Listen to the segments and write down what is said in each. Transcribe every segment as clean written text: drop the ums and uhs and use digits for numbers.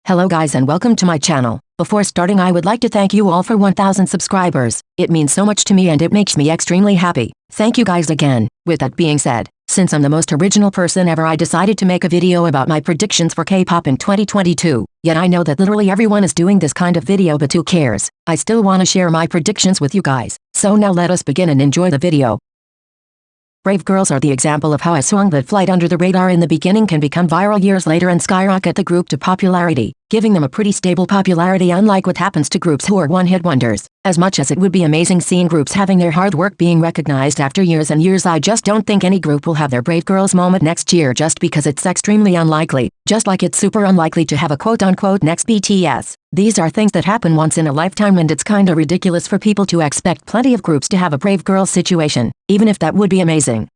Hello guys and welcome to my channel. Before starting I would like to thank you all for 1000 subscribers. It means so much to me and it makes me extremely happy. Thank you guys again. With that being said, since I'm the most original person ever, I decided to make a video about my predictions for K-pop in 2022. Yet I know that literally everyone is doing this kind of video, but who cares? I still want to share my predictions with you guys. So now let us begin and enjoy the video. Brave girls are the example of how a song that flied under the radar in the beginning can become viral years later and skyrocket the group to popularity, giving them a pretty stable popularity, unlike what happens to groups who are one-hit wonders. As much as it would be amazing seeing groups having their hard work being recognized after years and years, I just don't think any group will have their Brave Girls moment next year, just because it's extremely unlikely, just like it's super unlikely to have a quote-unquote next BTS. These are things that happen once in a lifetime, and it's kinda ridiculous for people to expect plenty of groups to have a Brave Girls situation, even if that would be amazing.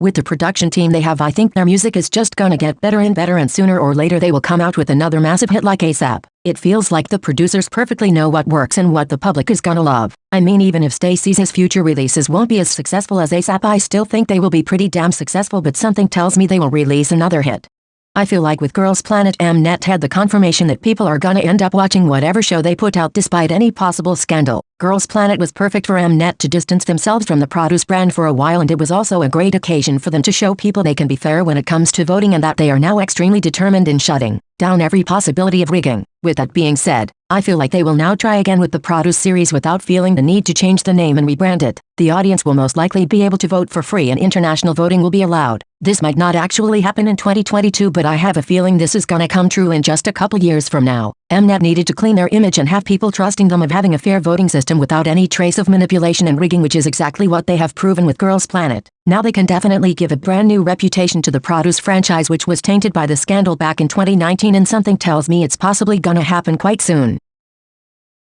With the production team they have, I think their music is just gonna get better and better, and sooner or later they will come out with another massive hit like ASAP. It feels like the producers perfectly know what works and what the public is gonna love. I mean, even if Stayc's future releases won't be as successful as ASAP, I still think they will be pretty damn successful, but something tells me they will release another hit. I feel like with Girls Planet, Mnet had the confirmation that people are gonna end up watching whatever show they put out despite any possible scandal. Girls Planet was perfect for Mnet to distance themselves from the Produce brand for a while, and it was also a great occasion for them to show people they can be fair when it comes to voting and that they are now extremely determined in shutting down every possibility of rigging. With that being said, I feel like they will now try again with the Produce series without feeling the need to change the name and rebrand it. The audience will most likely be able to vote for free and international voting will be allowed. This might not actually happen in 2022, but I have a feeling this is gonna come true in just a couple years from now. Mnet needed to clean their image and have people trusting them of having a fair voting system without any trace of manipulation and rigging, which is exactly what they have proven with Girls Planet. Now they can definitely give a brand new reputation to the Produce franchise, which was tainted by the scandal back in 2019, and something tells me it's possibly gonna happen quite soon.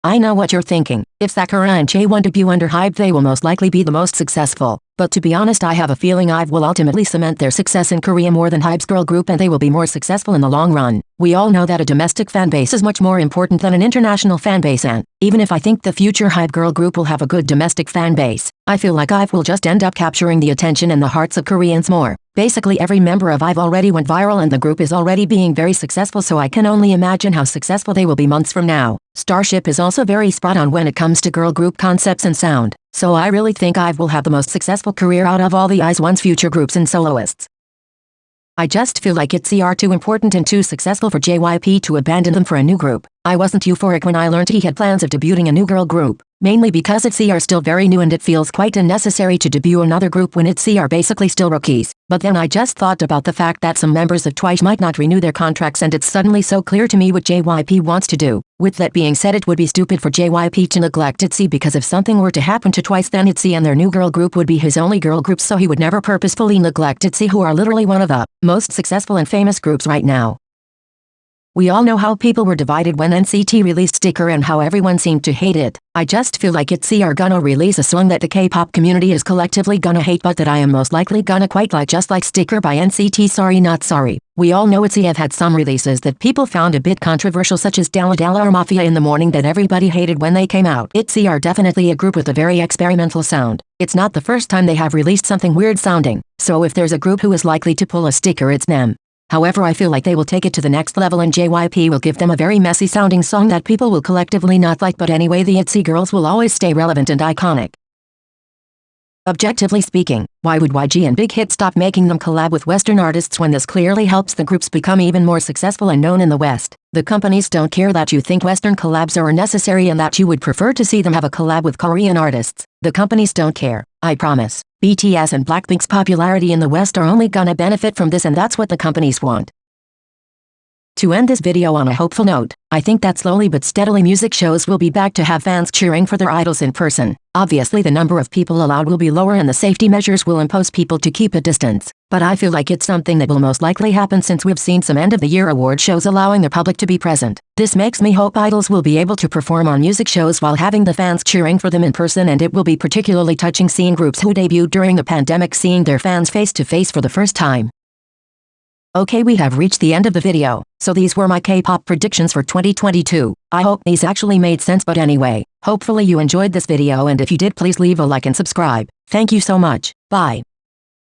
I know what you're thinking. If Sakura and Chaewon debut under HYBE, they will most likely be the most successful. But to be honest, I have a feeling HYBE will ultimately cement their success in Korea more than HYBE's girl group, and they will be more successful in the long run. We all know that a domestic fan base is much more important than an international fan base, and even if I think the future HYBE girl group will have a good domestic fan base, I feel like HYBE will just end up capturing the attention and the hearts of Koreans more. Basically every member of HYBE already went viral and the group is already being very successful, so I can only imagine how successful they will be months from now. Starship is also very spot on when it comes to girl group concepts and sound, so I really think HYBE will have the most successful career out of all the IZ*ONE's future groups and soloists. I just feel like Itzy are too important and too successful for JYP to abandon them for a new group. I wasn't euphoric when I learned he had plans of debuting a new girl group, mainly because Itzy are still very new and it feels quite unnecessary to debut another group when Itzy are basically still rookies. But then I just thought about the fact that some members of Twice might not renew their contracts, and it's suddenly so clear to me what JYP wants to do. With that being said, it would be stupid for JYP to neglect Itzy, because if something were to happen to Twice, then Itzy and their new girl group would be his only girl group, so he would never purposefully neglect Itzy, who are literally one of the most successful and famous groups right now. We all know how people were divided when NCT released Stayc and how everyone seemed to hate it. I just feel like Itzy are gonna release a song that the K-pop community is collectively gonna hate, but that I am most likely gonna quite like, just like Stayc by NCT. Sorry Not Sorry. We all know Itzy have had some releases that people found a bit controversial, such as Dalla Dalla or Mafia in the Morning, that everybody hated when they came out. Itzy are definitely a group with a very experimental sound. It's not the first time they have released something weird sounding, so if there's a group who is likely to pull a Stayc, it's them. However, I feel like they will take it to the next level and JYP will give them a very messy sounding song that people will collectively not like, but anyway, the Itzy girls will always stay relevant and iconic. Objectively speaking, why would YG and Big Hit stop making them collab with Western artists when this clearly helps the groups become even more successful and known in the West? The companies don't care that you think Western collabs are necessary and that you would prefer to see them have a collab with Korean artists. The companies don't care, I promise. BTS and Blackpink's popularity in the West are only gonna benefit from this, and that's what the companies want. To end this video on a hopeful note, I think that slowly but steadily music shows will be back to have fans cheering for their idols in person. Obviously the number of people allowed will be lower and the safety measures will impose people to keep a distance, but I feel like it's something that will most likely happen, since we've seen some end-of-the-year award shows allowing the public to be present. This makes me hope idols will be able to perform on music shows while having the fans cheering for them in person, and it will be particularly touching seeing groups who debuted during the pandemic seeing their fans face to face for the first time. Okay, we have reached the end of the video, so these were my K-pop predictions for 2022. I hope these actually made sense, but anyway, hopefully you enjoyed this video, and if you did, please leave a like and subscribe. Thank you so much. Bye.